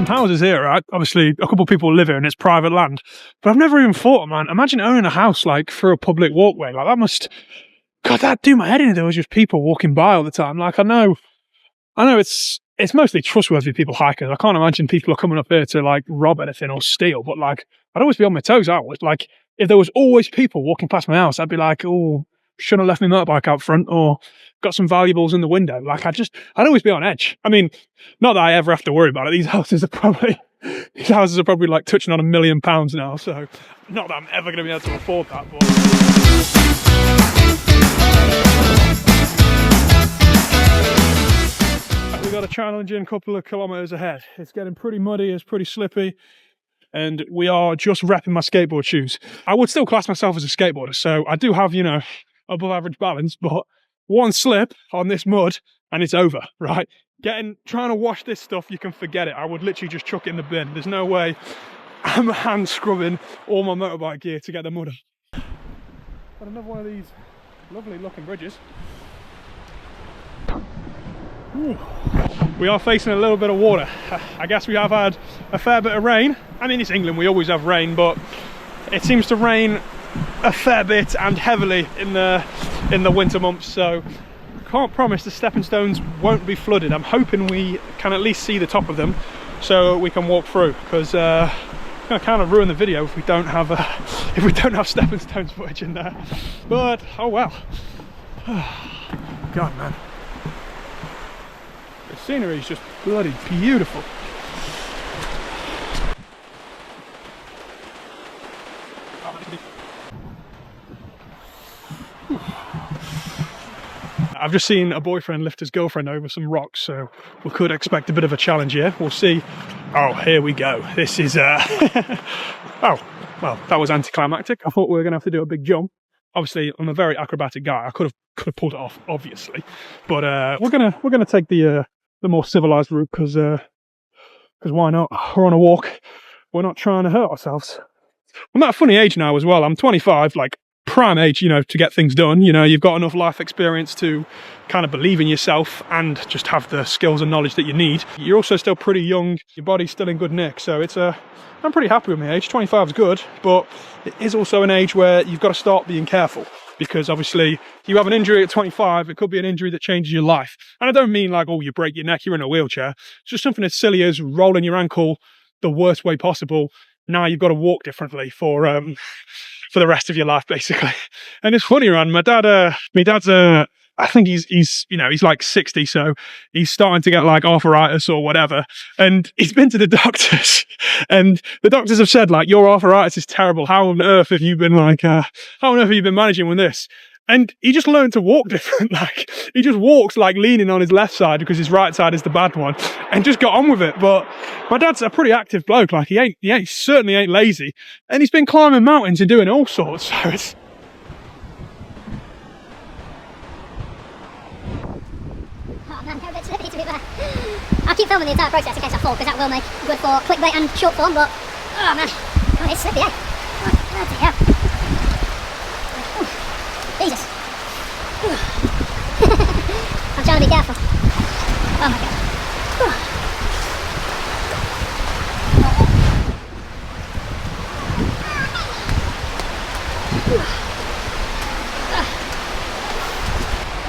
some houses here, right? Obviously, a couple of people live here and it's private land. But I've never even thought, man, imagine owning a house, like, through a public walkway. Like, that must... God, that'd do my head in if there was just people walking by all the time. Like, I know it's mostly trustworthy people, hikers. I can't imagine people are coming up here to, like, rob anything or steal. But, like, I'd always be on my toes out. Like, if there was always people walking past my house, I'd be like, oh, shouldn't have left my motorbike out front, or got some valuables in the window. Like, I'd always be on edge. I mean, not that I ever have to worry about it. These houses are probably like touching on £1 million now. So not that I'm ever going to be able to afford that. But we've got a challenging couple of kilometres ahead. It's getting pretty muddy, it's pretty slippy, and we are just repping my skateboard shoes. I would still class myself as a skateboarder, so I do have, you know, above average balance, but one slip on this mud and it's over, right? Trying to wash this stuff, you can forget it. I would literally just chuck it in the bin. There's no way I'm hand scrubbing all my motorbike gear to get the mud off. Got another one of these lovely looking bridges. Ooh. We are facing a little bit of water. I guess we have had a fair bit of rain. I mean, it's England, we always have rain, but it seems to rain a fair bit and heavily in the winter months, so I can't promise the stepping stones won't be flooded. I'm hoping we can at least see the top of them so we can walk through, because it's going to kind of ruin the video if we don't have stepping stones footage in there. But oh well. God, man, the scenery is just bloody beautiful. I've just seen a boyfriend lift his girlfriend over some rocks, so we could expect a bit of a challenge here. We'll see. Oh, here we go. This is oh, well, that was anticlimactic. I thought we were going to have to do a big jump. Obviously, I'm a very acrobatic guy. I could have pulled it off, obviously, but we're gonna take the more civilized route, because why not? We're on a walk. We're not trying to hurt ourselves. I'm at a funny age now as well. I'm 25, like prime age, you know, to get things done. You know, you've got enough life experience to kind of believe in yourself and just have the skills and knowledge that you need. You're also still pretty young. Your body's still in good nick, so I'm pretty happy with my age. 25 is good, but it is also an age where you've got to start being careful, because obviously you have an injury at 25, it could be an injury that changes your life. And I don't mean like, oh, you break your neck, you're in a wheelchair. It's just something as silly as rolling your ankle the worst way possible. Now you've got to walk differently for the rest of your life, basically. And it's funny, man. My dad's I think he's you know, he's like 60, so he's starting to get like arthritis or whatever. And he's been to the doctors, and the doctors have said, like, your arthritis is terrible. How on earth have you been managing with this? And he just learned to walk different. Like, he just walks like leaning on his left side because his right side is the bad one, and just got on with it. But my dad's a pretty active bloke. Like, he certainly ain't lazy, and he's been climbing mountains and doing all sorts. So it's... Oh man, a bit slippy to be fair. I'll keep filming the entire process in case I fall, because that will make good for clickbait and short form. But oh man, God, it's slippy, eh? Oh, bloody hell. Jesus. I'm trying to be careful. Oh my God.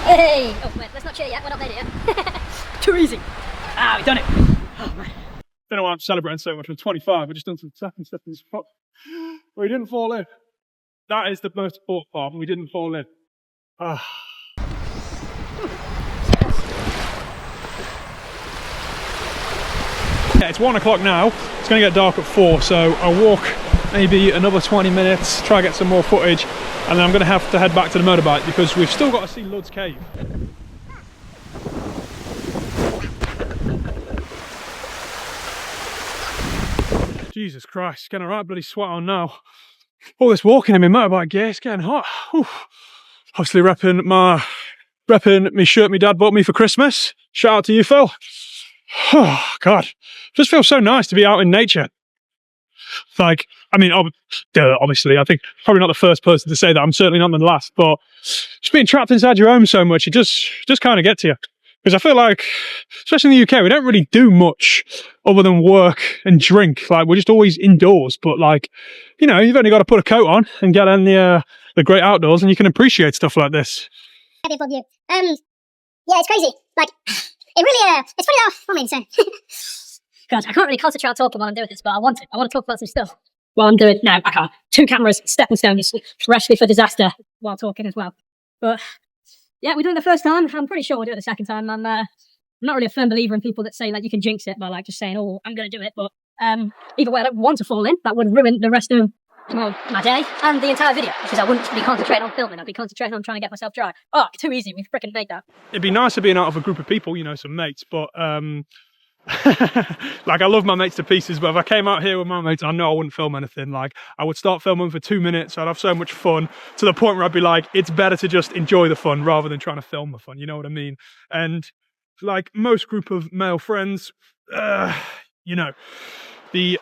Hey! Oh wait, let's not cheer yet, we're not there yet. Too easy. Ah, we've done it. Oh man. Don't know why I'm celebrating so much. I'm 25, I just done some stepping stuff in this spot. We didn't fall in. That is the most important part, we didn't fall in. Ah. Yeah, it's 1 o'clock now. It's going to get dark at 4, so I'll walk maybe another 20 minutes, try to get some more footage, and then I'm going to have to head back to the motorbike because we've still got to see Ludds Cave. Jesus Christ, it's getting a right bloody sweat on now. All this walking in my motorbike gear, it's getting hot. Whew. Obviously repping my shirt my dad bought me for Christmas. Shout out to you, Phil. Oh, God. Just feels so nice to be out in nature. Like, I mean, obviously, I think probably not the first person to say that. I'm certainly not the last, but just being trapped inside your home so much, it just kind of gets to you. Because I feel like, especially in the UK, we don't really do much other than work and drink. Like, we're just always indoors. But like, you know, you've only got to put a coat on and get in the great outdoors, and you can appreciate stuff like this. Beautiful view. Yeah, it's crazy. Like, it really, it's funny though. I mean, so God, I can't really concentrate on talking while I'm doing this, but I want to. I want to talk about some stuff while I'm doing. No, I can't. 2 cameras, stepping stones, recipe for disaster while talking as well. But yeah, we're doing it the first time. I'm pretty sure we'll do it the second time. I'm not really a firm believer in people that say like you can jinx it by like just saying, "Oh, I'm going to do it." But either way, I don't want to fall in. That would ruin the rest of my day and the entire video, because I wouldn't be concentrating on filming. I'd be concentrating on trying to get myself dry. Oh, too easy. We frickin' made that. It'd be nicer being out of a group of people, you know, some mates, but like, I love my mates to pieces, but if I came out here with my mates, I know I wouldn't film anything. Like, I would start filming for 2 minutes, I'd have so much fun, to the point where I'd be like, it's better to just enjoy the fun rather than trying to film the fun, you know what I mean? And like most group of male friends, you know, the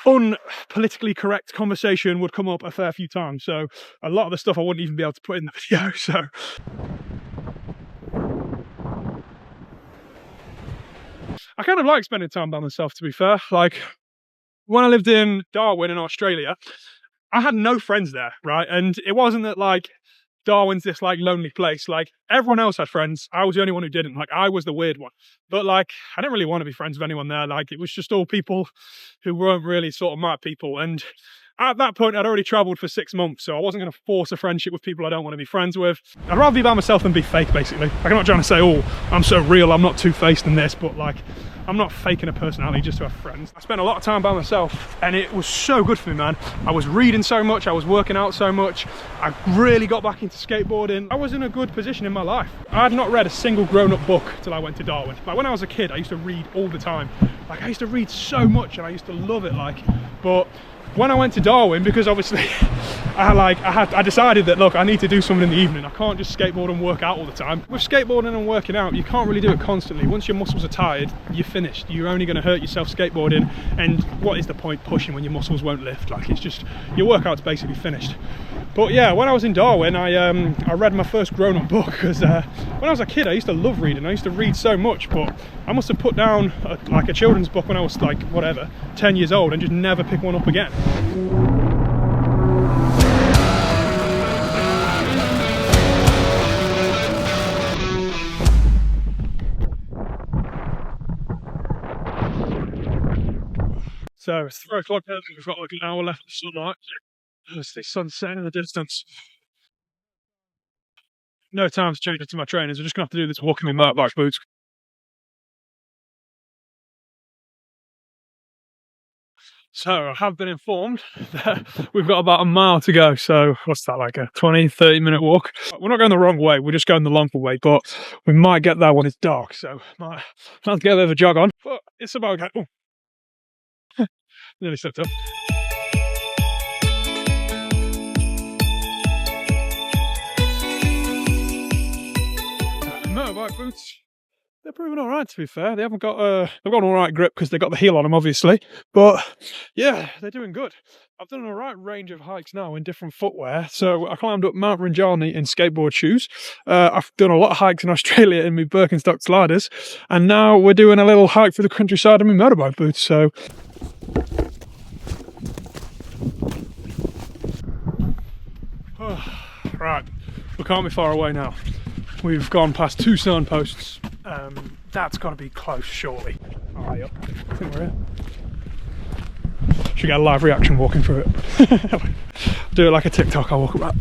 unpolitically correct conversation would come up a fair few times, so a lot of the stuff I wouldn't even be able to put in the video. So I kind of like spending time by myself, to be fair. Like, when I lived in Darwin in Australia, I had no friends there, right? And it wasn't that like Darwin's this like lonely place. Like, everyone else had friends. I was the only one who didn't. Like, I was the weird one. But like, I didn't really want to be friends with anyone there. Like, it was just all people who weren't really sort of my people. And at that point, I'd already travelled for 6 months, so I wasn't going to force a friendship with people I don't want to be friends with. I'd rather be by myself than be fake, basically. Like, I'm not trying to say, oh, I'm so real, I'm not two-faced in this, but like, I'm not faking a personality just to have friends. I spent a lot of time by myself, and it was so good for me, man. I was reading so much, I was working out so much, I really got back into skateboarding. I was in a good position in my life. I had not read a single grown-up book till I went to Darwin. Like, when I was a kid, I used to read all the time. Like, I used to read so much, and I used to love it, like, but when I went to Darwin, because obviously I decided that, look, I need to do something in the evening. I can't just skateboard and work out all the time. With skateboarding and working out, you can't really do it constantly. Once your muscles are tired, you're finished. You're only going to hurt yourself skateboarding, and what is the point pushing when your muscles won't lift? Like, it's just, your workout's basically finished. But yeah, when I was in Darwin, I read my first grown-up book, because when I was a kid, I used to love reading. I used to read so much, but I must have put down like a children's book when I was like, whatever, 10 years old, and just never pick one up again. So it's 3 o'clock now, we've got like an hour left of sunlight. There's the sunset in the distance. No time to change into my trainers, we're just gonna have to do this walking in motorbike boots. So I have been informed that we've got about a mile to go. So what's that, like a 20-30 minute walk? We're not going the wrong way, we're just going the longer way, but we might get there when it's dark. So might have to get a bit of a jog on, but it's about, oh, nearly slipped up. Motorbike boots, they're proving all right, to be fair. They haven't got they've got an all right grip because they've got the heel on them, obviously, but yeah, they're doing good. I've done an all right range of hikes now in different footwear. So I climbed up Mount Rinjani in skateboard shoes. I've done a lot of hikes in Australia in my Birkenstock sliders, and now we're doing a little hike through the countryside in my motorbike boots. So right, we can't be far away now. We've gone past 2 signposts. That's got to be close, surely. High up. I think we're here. Should get a live reaction walking through it. Do it like a TikTok, I'll walk up that.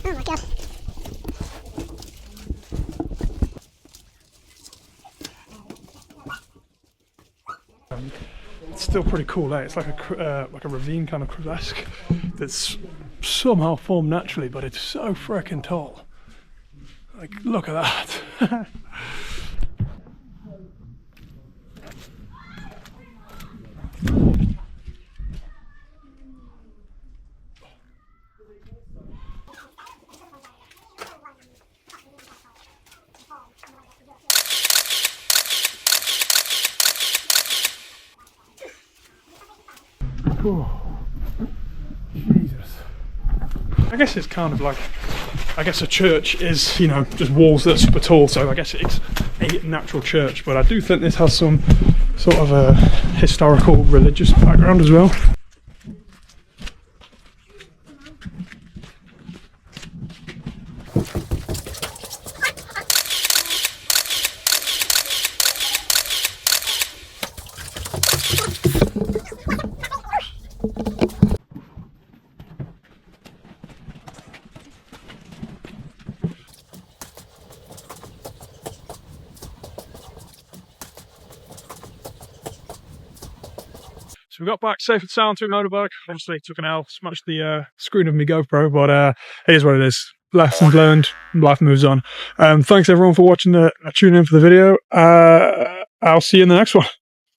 Oh my god. It's still pretty cool, eh? It's like a ravine kind of crevasse that's somehow formed naturally, but it's so freaking tall. Like, look at that. Oh, Jesus. I guess it's kind of like, I guess a church is, you know, just walls that are super tall, so I guess it's a natural church, but I do think this has some sort of a historical religious background as well. So we got back safe and sound to a motorbike. Obviously took an L, smashed the screen of my GoPro, but it is what it is. Lessons learned, life moves on. Thanks everyone for watching tuning in for the video. I'll see you in the next one.